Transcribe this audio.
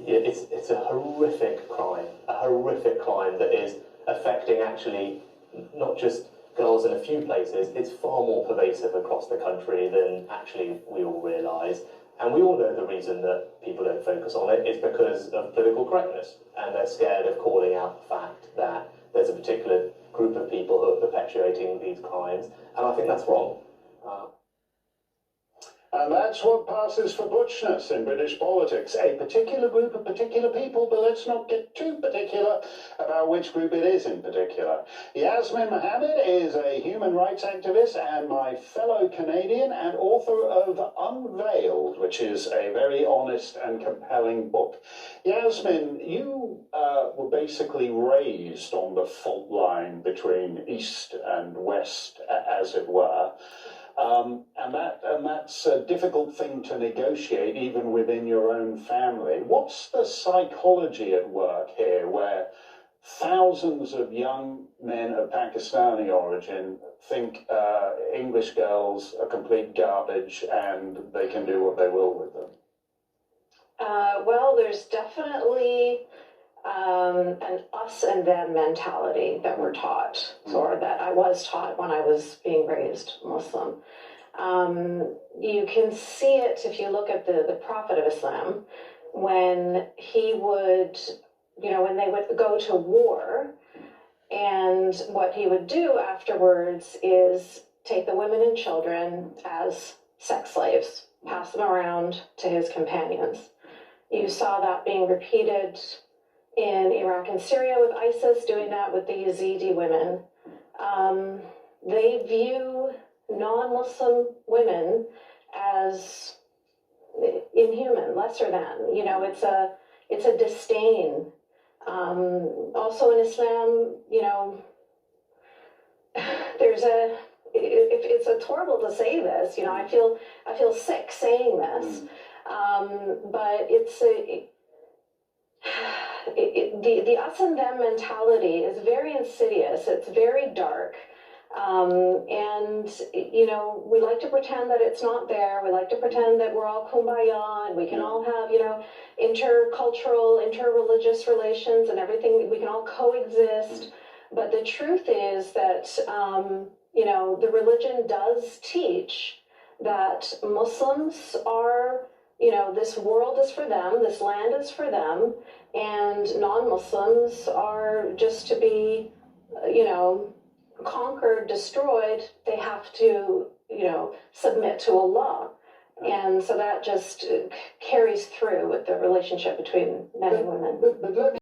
it's a horrific crime that is affecting actually not just girls in a few places. It's far more pervasive across the country than actually we all realise. And we all know the reason that people don't focus on it is because of political correctness, and they're scared of calling out the fact that there's a particular group of people who are perpetuating these crimes, and I think that's wrong. And that's what passes for butchness in British politics. A particular group of particular people, but let's not get too particular about which group it is in particular. Yasmin Mohammed is a human rights activist and my fellow Canadian and author of Unveiled, which is a very honest and compelling book. Yasmin, you were basically raised on the fault line between East and West, as it were. And that's a difficult thing to negotiate even within your own family. What's the psychology at work here where thousands of young men of Pakistani origin think English girls are complete garbage and they can do what they will with them? Well, there's definitely an us and them mentality that we're taught, or that I was taught when I was being raised Muslim. You can see it if you look at the Prophet of Islam, when he would, when they would go to war, and what he would do afterwards is take the women and children as sex slaves, pass them around to his companions. You saw that being repeated in Iraq and Syria with ISIS, doing that with the Yazidi women. They view non-Muslim women as inhuman, lesser than. It's a disdain. Also in Islam, it's horrible to say this. I feel sick saying this, but it's the us and them mentality is very insidious. It's very dark. And we like to pretend that it's not there. We like to pretend that we're all kumbaya and we can all have, intercultural, interreligious relations and everything. We can all coexist. But the truth is that, the religion does teach that Muslims are, this world is for them, this land is for them, and non-Muslims are just to be, conquered, destroyed. They have to, submit to Allah. And so that just carries through with the relationship between men and women. But let me